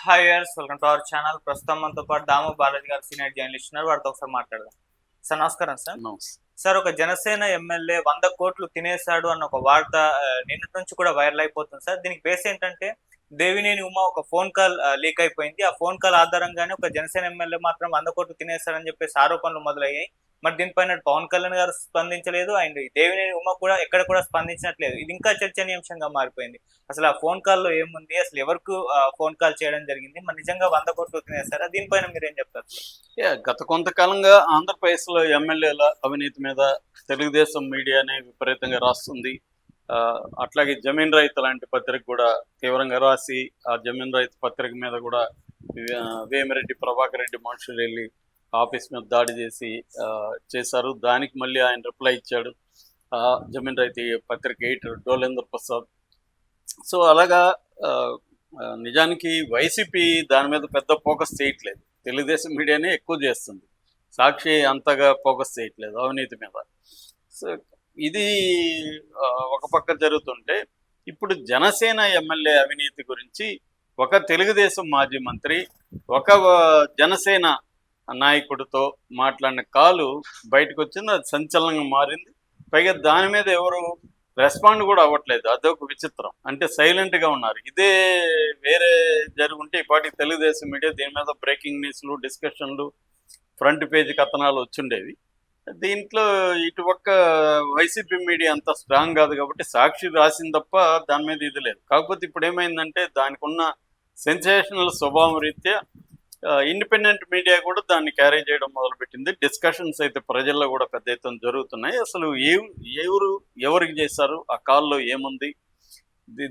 Hi యర్స్ welcome to our channel. ప్రస్తుతం మనతో పాటు దాము బాలాజీ గారు సీనియర్ జర్నలిస్ట్ ఉన్నారు. వారితో ఒకసారి మాట్లాడదాం. సార్ నమస్కారం సార్. నమస్తే. సార్, ఒక జనసేన ఎమ్మెల్యే 100 కోట్లు తినేశాడు అన్న ఒక వార్త నిన్నటి నుంచి కూడా వైరల్ అయిపోతుంది సార్. దీనికి బేస్ ఏంటంటే దేవినేని ఉమా ఒక ఫోన్ కాల్ లీక్ అయిపోయింది. ఆ ఫోన్ కాల్ ఆధారంగానే ఒక జనసేన ఎమ్మెల్యే మాత్రం 100 కోట్లు తినేశాడని చెప్పేసి ఆరోపణలు మొదలయ్యాయి. మరి దీనిపైన పవన్ కళ్యాణ్ గారు స్పందించలేదు, అండ్ దేవినేని ఉమా కూడా ఎక్కడ కూడా స్పందించినట్లేదు. ఇది ఇంకా చర్చనీయాంశంగా మారిపోయింది. అసలు ఆ ఫోన్ కాల్లో ఏముంది, అసలు ఎవరికి ఫోన్ కాల్ చేయడం జరిగింది, మరి నిజంగా 100 కోట్లు తినేస్తారా? దీనిపైన మీరేం చెప్తారు? గత కొంతకాలంగా ఆంధ్రప్రదేశ్లో ఎమ్మెల్యేల అవినీతి మీద తెలుగుదేశం మీడియానే విపరీతంగా రాస్తుంది. అట్లాగే జమీన్ రైతు లాంటి పత్రిక కూడా తీవ్రంగా రాసి, ఆ జమీన్ రైతు పత్రిక మీద కూడా వేమిరెడ్డి ప్రభాకర్ రెడ్డి మనుషులు వెళ్ళి ఆఫీస్ మీద దాడి చేశారు. దానికి మళ్ళీ ఆయన రిప్లై ఇచ్చాడు, జమీన్ రైతు పత్రిక ఎడిటర్ డోలేంద్ర ప్రసాద్. సో అలాగా నిజానికి వైసీపీ దాని మీద పెద్ద ఫోకస్ చేయట్లేదు, తెలుగుదేశం మీడియానే ఎక్కువ చేస్తుంది. సాక్షి అంతగా ఫోకస్ చేయట్లేదు అవినీతి మీద. సో ఇది ఒక పక్క జరుగుతుంటే, ఇప్పుడు జనసేన ఎమ్మెల్యే అవినీతి గురించి ఒక తెలుగుదేశం మాజీ మంత్రి ఒక జనసేన నాయకుడితో మాట్లాడిన కాలు బయటకు వచ్చింది. అది సంచలనంగా మారింది. పైగా దాని మీద ఎవరు రెస్పాండ్ కూడా అవ్వట్లేదు. అదొక విచిత్రం. అంటే సైలెంట్గా ఉన్నారు. ఇదే వేరే జరుగుంటే ఇప్పటికి తెలుగుదేశం మీడియా దీని మీద బ్రేకింగ్ న్యూస్లు, డిస్కషన్లు, ఫ్రంట్ పేజీ కథనాలు వచ్చిండేవి. దీంట్లో ఇటుపక్క వైసీపీ మీడియా అంత స్ట్రాంగ్ కాదు కాబట్టి సాక్షి రాసింది తప్ప దాని మీద ఇది లేదు. కాకపోతే ఇప్పుడు ఏమైందంటే దానికి ఉన్న సెన్సేషనల్ స్వభావం రీత్యా ఇండిపెండెంట్ మీడియా కూడా దాన్ని క్యారీ చేయడం మొదలుపెట్టింది. డిస్కషన్స్ అయితే ప్రజల్లో కూడా పెద్ద ఎత్తున జరుగుతున్నాయి. అసలు ఎవరికి చేశారు, ఆ కాల్లో ఏముంది,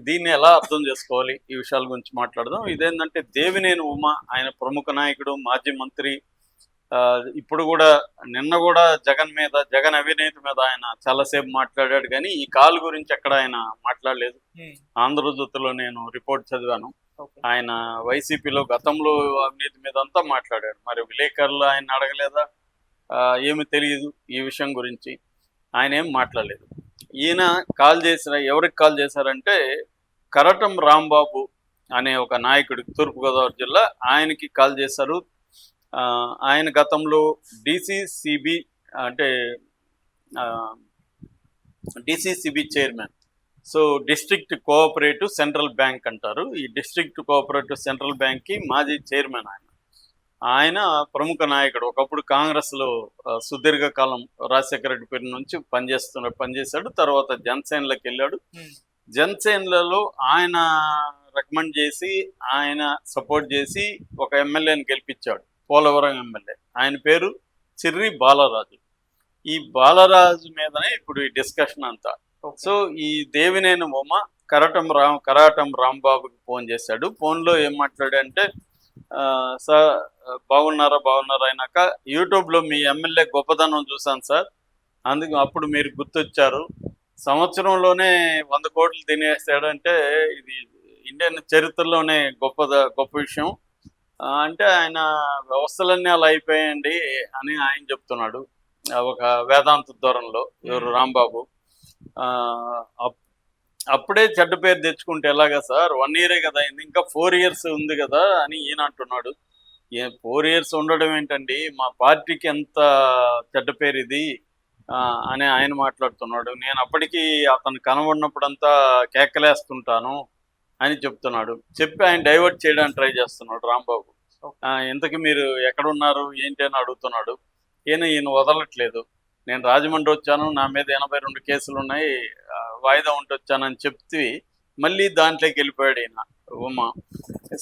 దీన్ని ఎలా అర్థం చేసుకోవాలి, ఈ విషయాల గురించి మాట్లాడదాం. ఇదేంటంటే దేవినేని ఉమా, ఆయన ప్రముఖ నాయకుడు, మాజీ మంత్రి. ఇప్పుడు కూడా నిన్న కూడా జగన్ అవినీతి మీద ఆయన చాలాసేపు మాట్లాడాడు, కానీ ఈ కాల్ గురించి ఎక్కడ ఆయన మాట్లాడలేదు. ఆంధ్రజ్యోతిలో నేను రిపోర్ట్ చదివాను. ఆయన వైసీపీలో గతంలో అవినీతి మీద అంతా మాట్లాడాడు. మరి విలేకరులు ఆయన అడగలేదా? ఏమి తెలియదు ఈ విషయం గురించి. ఆయన ఏం మాట్లాడలేదు. ఈయన ఎవరికి కాల్ చేశారంటే కరటం రాంబాబు అనే ఒక నాయకుడికి, తూర్పుగోదావరి జిల్లా, ఆయనకి కాల్ చేశారు. ఆయన గతంలో డిసిసిబి అంటే DCCB chairman. So district cooperative central bank అంటారు. ఈ డిస్ట్రిక్ట్ కోఆపరేటివ్ సెంట్రల్ బ్యాంక్కి మాజీ చైర్మన్ ఆయన ప్రముఖ నాయకుడు. ఒకప్పుడు కాంగ్రెస్లో సుదీర్ఘకాలం రాజశేఖర రెడ్డి పేరు నుంచి పనిచేశాడు. తర్వాత జనసేనలోకి వెళ్ళాడు. జనసేనలలో ఆయన రికమెండ్ చేసి, ఆయన సపోర్ట్ చేసి ఒక ఎమ్మెల్యేని గెలిపించాడు, పోలవరం ఎమ్మెల్యే. ఆయన పేరు చిర్రి బాలరాజు. ఈ బాలరాజు మీదనే ఇప్పుడు ఈ డిస్కషన్ అంతా. సో ఈ దేవినేని ఉమ కరాటం రాంబాబుకి ఫోన్ చేశాడు. ఫోన్లో ఏం మాట్లాడంటే, సార్ బాగున్నారా అయినాక యూట్యూబ్లో మీ ఎమ్మెల్యే గొప్పదనం చూశాను సార్, అప్పుడు మీరు గుర్తొచ్చారు. సంవత్సరంలోనే 100 కోట్లు తినేస్తాడంటే ఇది ఇండియన్ చరిత్రలోనే గొప్ప విషయం. అంటే ఆయన వ్యవస్థలన్నీ అలా అయిపోయాయండి అని ఆయన చెప్తున్నాడు, ఒక వేదాంత ధోరణిలో. ఎవరు? రాంబాబు. అప్పుడే చెడ్డ పేరు తెచ్చుకుంటే ఎలాగా సార్, 1 ఇయరే కదా అయింది, ఇంకా 4 ఇయర్స్ ఉంది కదా అని ఈయన అంటున్నాడు. 4 ఇయర్స్ ఉండడం ఏంటండి, మా పార్టీకి ఎంత చెడ్డ పేరు ఇది అని ఆయన మాట్లాడుతున్నాడు. నేను అప్పటికి అతను కనబడినప్పుడంతా కేకలేస్తుంటాను అని చెప్తున్నాడు. చెప్పి ఆయన డైవర్ట్ చేయడానికి ట్రై చేస్తున్నాడు రాంబాబు. ఇంతకీ మీరు ఎక్కడున్నారు ఏంటి అని అడుగుతున్నాడు. ఈయన వదలట్లేదు. నేను రాజమండ్రి వచ్చాను, నా మీద 82 కేసులు ఉన్నాయి, వాయిదా ఉండి వచ్చానని చెప్తే మళ్ళీ దాంట్లోకి వెళ్ళిపోయాడు ఈయన ఉమా.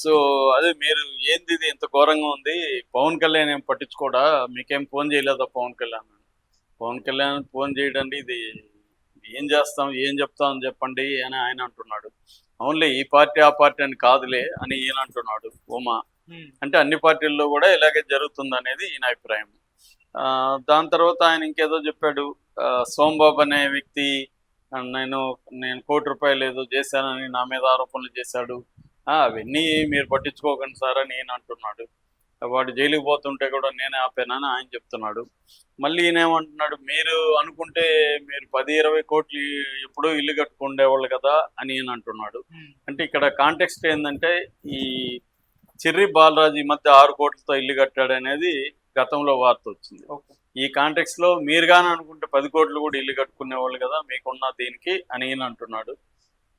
సో అదే, మీరు ఏంది ఇది ఇంత ఘోరంగా ఉంది, పవన్ కళ్యాణ్ ఏం పట్టించుకోడా, మీకేం ఫోన్ చేయలేదా పవన్ కళ్యాణ్ ఫోన్ చేయడండి, ఇది ఏం చేస్తాం, ఏం చెప్తామని చెప్పండి అని ఆయన అంటున్నాడు. అవునులే, ఈ పార్టీ ఆ పార్టీ అని కాదులే అని ఈయన అంటున్నాడు ఉమా. అంటే అన్ని పార్టీల్లో కూడా ఇలాగే జరుగుతుంది అనేది ఈయన అభిప్రాయం. దాని తర్వాత ఆయన ఇంకేదో చెప్పాడు. సోంబాబు అనే వ్యక్తి నేను 1 కోటి రూపాయలు ఏదో చేశానని నా మీద ఆరోపణలు చేశాడు. అవన్నీ మీరు పట్టించుకోకండి సార్ అని ఈయన అంటున్నాడు. వాడు జైలుకి పోతుంటే కూడా నేనే ఆపానని ఆయన చెప్తున్నాడు. మళ్ళీ ఈయనేమంటున్నాడు, మీరు అనుకుంటే మీరు 10-20 కోట్లు ఎప్పుడో ఇల్లు కట్టుకుండేవాళ్ళు కదా అని ఈయన అంటున్నాడు. అంటే ఇక్కడ కాంటెక్స్ట్ ఏంటంటే, ఈ చిర్రి బాలరాజు ఈ మధ్య 6 కోట్లతో ఇల్లు కట్టాడు అనేది గతంలో వార్త వచ్చింది. ఓకే. ఈ కాంటెక్స్ లో మీరు కానీ అనుకుంటే 10 కోట్లు కూడా ఇల్లు కట్టుకునే వాళ్ళు కదా మీకున్న దీనికి అని ఈయన అంటున్నాడు.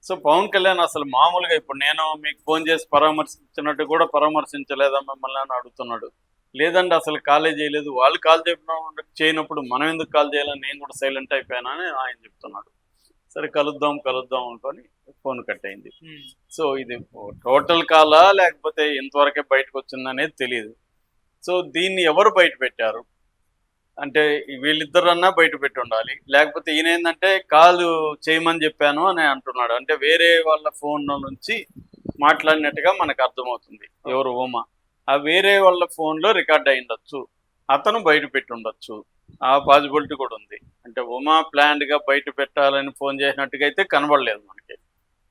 సో పవన్ కళ్యాణ్ అసలు మామూలుగా ఇప్పుడు నేను మీకు ఫోన్ చేసి పరామర్శించినట్టు కూడా పరామర్శించలేదా మిమ్మల్ని అని అడుగుతున్నాడు. లేదంటే అసలు కాలే చేయలేదు, వాళ్ళు కాల్ చేయనప్పుడు మనం ఎందుకు కాల్ చేయాలని నేను కూడా సైలెంట్ అయిపోయానని ఆయన చెప్తున్నాడు. సరే కలుద్దాం అనుకొని ఫోన్ కట్ అయింది. సో ఇది టోటల్ కాలా లేకపోతే ఇంతవరకే బయటకు వచ్చిందనేది తెలియదు. సో దీన్ని ఎవరు బయట పెట్టారు అంటే వీళ్ళిద్దరన్నా బయట పెట్టి ఉండాలి, లేకపోతే ఈయన ఏంటంటే కాల్ చేయమని చెప్పాను అని అంటున్నాడు. అంటే వేరే వాళ్ళ ఫోన్ నుంచి మాట్లాడినట్టుగా మనకు అర్థమవుతుంది. ఎవరు ఉమా, ఆ వేరే వాళ్ళ ఫోన్లో రికార్డ్ అయి ఉండొచ్చు, అతను బయట పెట్టి ఉండొచ్చు, ఆ పాసిబిలిటీ కూడా ఉంది. అంటే ఉమా ప్లాన్డ్గా బయట పెట్టాలని ఫోన్ చేసినట్టుగా అయితే కనబడలేదు మనకి.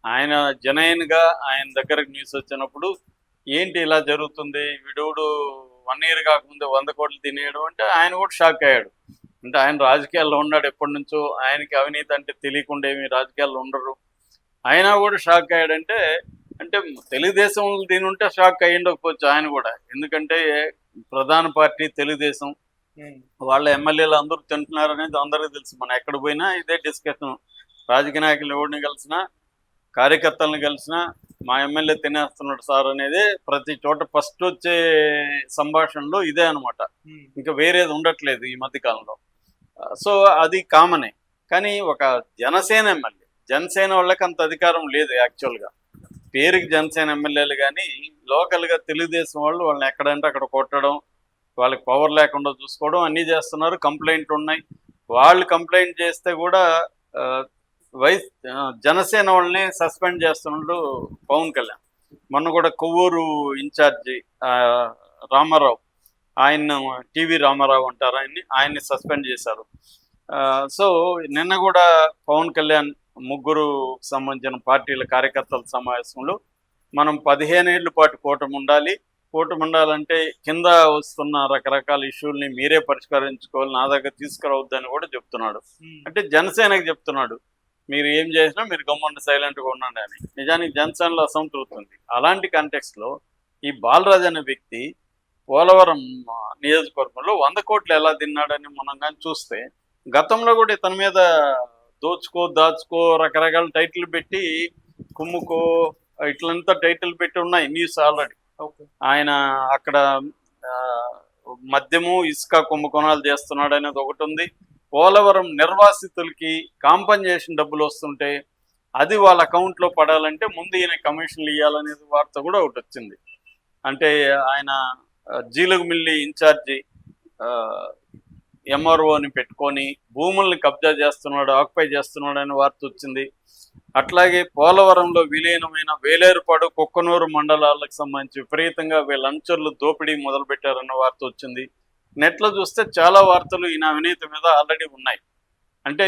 ఆయన జనైన్గా ఆయన దగ్గరకు న్యూస్ వచ్చినప్పుడు ఏంటి ఇలా జరుగుతుంది, వీడోడు 1 year కాకముందే 100 కోట్లు తినేయడం అంటే ఆయన కూడా షాక్ అయ్యాడు. అంటే ఆయన రాజకీయాల్లో ఉన్నాడు ఎప్పటి నుంచో, ఆయనకి అవినీతి అంటే తెలియకుండా ఏమి రాజకీయాల్లో ఉండరు, అయినా కూడా షాక్ అయ్యాడంటే అంటే తెలుగుదేశం దీని ఉంటే షాక్ అయ్యిండకపోవచ్చు ఆయన కూడా. ఎందుకంటే ప్రధాన పార్టీ తెలుగుదేశం, వాళ్ళ ఎమ్మెల్యేలు అందరూ తింటున్నారు అనేది అందరికీ తెలుసు. మనం ఎక్కడ పోయినా ఇదే డిస్కషన్. రాజకీయ నాయకులు ఎవరిని కలిసినా, కార్యకర్తలను కలిసినా మా ఎమ్మెల్యే తినేస్తున్నాడు సార్ అనేది ప్రతి చోట ఫస్ట్ వచ్చే సంభాషణలో ఇదే అనమాట. ఇంకా వేరేది ఉండట్లేదు ఈ మధ్య కాలంలో. సో అది కామనే. కానీ ఒక జనసేన ఎమ్మెల్యే, జనసేన వాళ్ళకి అంత అధికారం లేదు యాక్చువల్గా. పేరుకి జనసేన ఎమ్మెల్యేలు కానీ లోకల్గా తెలుగుదేశం వాళ్ళని ఎక్కడంటే అక్కడ కొట్టడం, వాళ్ళకి పవర్ లేకుండా చూసుకోవడం అన్నీ చేస్తున్నారు. కంప్లైంట్లు ఉన్నాయి. వాళ్ళు కంప్లైంట్ చేస్తే కూడా జనసేన వాళ్ళని సస్పెండ్ చేస్తున్నాడు పవన్ కళ్యాణ్. మొన్న కూడా కొవ్వూరు ఇన్ఛార్జి రామారావు, ఆయన టీవీ రామారావు అంటారు ఆయన్ని సస్పెండ్ చేశారు. సో నిన్న కూడా పవన్ కళ్యాణ్ ముగ్గురు సంబంధించిన పార్టీల కార్యకర్తల సమావేశంలో మనం 15 ఏళ్ల పాటు కూటమి ఉండాలంటే కింద వస్తున్న రకరకాల ఇష్యూల్ని మీరే పరిష్కరించుకోవాలి, నా దగ్గర తీసుకురావద్దని కూడా చెప్తున్నాడు. అంటే జనసేనకి చెప్తున్నాడు, మీరు ఏం చేసినా మీరు గమ్మున సైలెంట్గా ఉండండి అని. నిజానికి జనసేనలో అసంతృప్తి ఉంది. అలాంటి కాంటెక్స్లో ఈ బాలరాజ్ అనే వ్యక్తి పోలవరం నియోజకవర్గంలో 100 కోట్లు ఎలా తిన్నాడని మనం కానీ చూస్తే, గతంలో కూడా ఇతని మీద దాచుకో రకరకాల టైటిల్ పెట్టి కుమ్ముకో ఇట్లంతా టైటిల్ పెట్టి ఉన్నాయి న్యూస్ ఆల్రెడీ. ఆయన అక్కడ మద్యము ఇసుక కుంభకోణాలు చేస్తున్నాడు అనేది ఒకటి ఉంది. పోలవరం నిర్వాసితులకి కాంపన్సేషన్ డబ్బులు వస్తుంటే అది వాళ్ళ అకౌంట్లో పడాలంటే ముందు ఈయన కమిషన్లు ఇవ్వాలనేది వార్త కూడా ఒకటి వచ్చింది. అంటే ఆయన జీలుగుమిల్లి ఇన్ఛార్జి ఎంఆర్ఓని పెట్టుకొని భూముల్ని కబ్జా చేస్తున్నాడు, ఆక్యుపై చేస్తున్నాడు అనే వార్త వచ్చింది. అట్లాగే పోలవరంలో విలీనమైన వేలేరుపాడు, కుక్కనూరు మండలాలకు సంబంధించి విపరీతంగా వీళ్ళ అనుచరులు దోపిడీ మొదలుపెట్టారన్న వార్త వచ్చింది. నెట్లో చూస్తే చాలా వార్తలు ఈయన అవినీతి మీద ఆల్రెడీ ఉన్నాయి. అంటే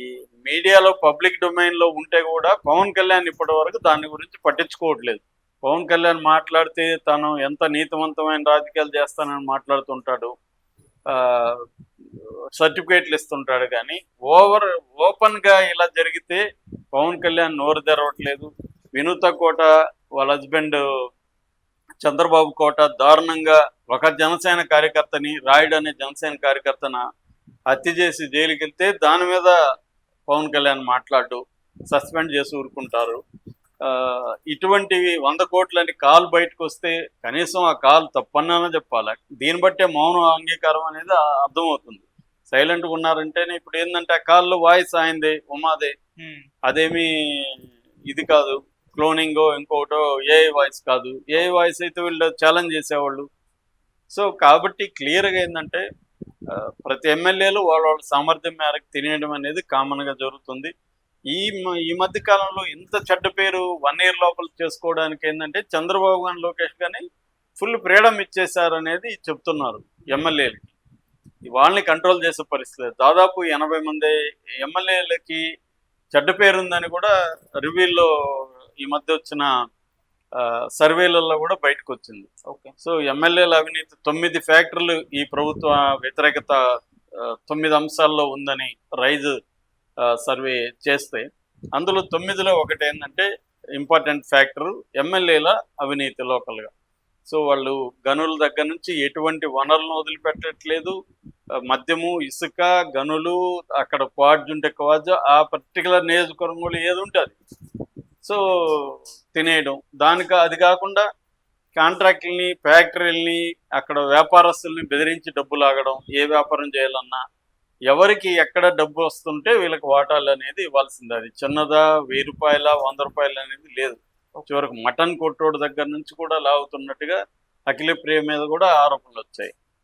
ఈ మీడియాలో పబ్లిక్ డొమైన్లో ఉంటే కూడా పవన్ కళ్యాణ్ ఇప్పటి వరకు దాని గురించి పట్టించుకోవట్లేదు. పవన్ కళ్యాణ్ మాట్లాడితే తను ఎంత నీతివంతమైన రాజకీయాలు చేస్తానని మాట్లాడుతుంటాడు, సర్టిఫికేట్లు ఇస్తుంటాడు. కానీ ఓపెన్గా ఇలా జరిగితే పవన్ కళ్యాణ్ నోరు తెరవట్లేదు. వినూత కోట వాళ్ళ హస్బెండ్ చంద్రబాబు కోట దారుణంగా ఒక జనసేన కార్యకర్తని, రాయుడు అనే జనసేన కార్యకర్తన హత్య చేసి జైలుకి వెళ్తే దాని మీద పవన్ కళ్యాణ్ మాట్లాడు, సస్పెండ్ చేసి ఊరుకుంటారు. ఇటువంటివి 100 కోట్లని కాల్ బయటకు వస్తే కనీసం ఆ కాల్ తప్పన్నానో చెప్పాలి. దీన్ని బట్టే మౌన అంగీకారం అనేది అర్థమవుతుంది. సైలెంట్గా ఉన్నారంటేనే ఇప్పుడు ఏంటంటే ఆ కాల్లో వాయిస్ ఆయనదే, ఉమాదే, అదేమి ఇది కాదు, క్లోనింగో ఇంకోటో ఏఐ వాయిస్ కాదు. ఏఐ వాయిస్ అయితే వీళ్ళు ఛాలెంజ్ చేసేవాళ్ళు. సో కాబట్టి క్లియర్గా ఏంటంటే ప్రతి ఎమ్మెల్యేలు వాళ్ళ సామర్థ్యం మేరకు తినేయడం అనేది కామన్గా జరుగుతుంది. ఈ మధ్య కాలంలో ఇంత చెడ్డ పేరు 1 year లోపల చేసుకోవడానికి ఏంటంటే చంద్రబాబు గారు, లోకేష్ కానీ ఫుల్ ఫ్రీడమ్ ఇచ్చేశారు అనేది చెప్తున్నారు ఎమ్మెల్యేలకి. వాళ్ళని కంట్రోల్ చేసే పరిస్థితి లేదు. దాదాపు 80 మంది ఎమ్మెల్యేలకి చెడ్డ పేరుందని కూడా రివ్యూల్లో ఈ మధ్య వచ్చిన సర్వేలలో కూడా బయటకు వచ్చింది. సో ఎమ్మెల్యేల అవినీతి 9 ఫ్యాక్టర్లు ఈ ప్రభుత్వ వ్యతిరేకత 9 అంశాల్లో ఉందని రైజ్ సర్వే చేస్తే అందులో 9లో ఒకటి ఏంటంటే ఇంపార్టెంట్ ఫ్యాక్టర్ ఎమ్మెల్యేల అవినీతి లోకల్గా. సో వాళ్ళు గనుల దగ్గర నుంచి ఎటువంటి వనరులను వదిలిపెట్టట్లేదు. మద్యము, ఇసుక, గనులు, అక్కడ క్వాడ్జ్ ఉంటే క్వాడ్జ్, ఆ పర్టికులర్ నియోజకవర్గంలో ఏది ఉంటే అది సో తినేయడం. అది కాకుండా కాంట్రాక్టుల్ని, ఫ్యాక్టరీలని, అక్కడ వ్యాపారస్తుల్ని బెదిరించి డబ్బు లాగడం. ఏ వ్యాపారం చేయాలన్నా ఎవరికి ఎక్కడ డబ్బు వస్తుంటే వీళ్ళకి వాటాలు అనేది ఇవ్వాల్సిందే. అది చిన్నదా, ₹1000, ₹100 అనేది లేదు. చివరికి మటన్ కొట్టోడు దగ్గర నుంచి కూడా లాగుతున్నట్టుగా అఖిలప్రియ మీద కూడా ఆరోపణలు వచ్చాయి.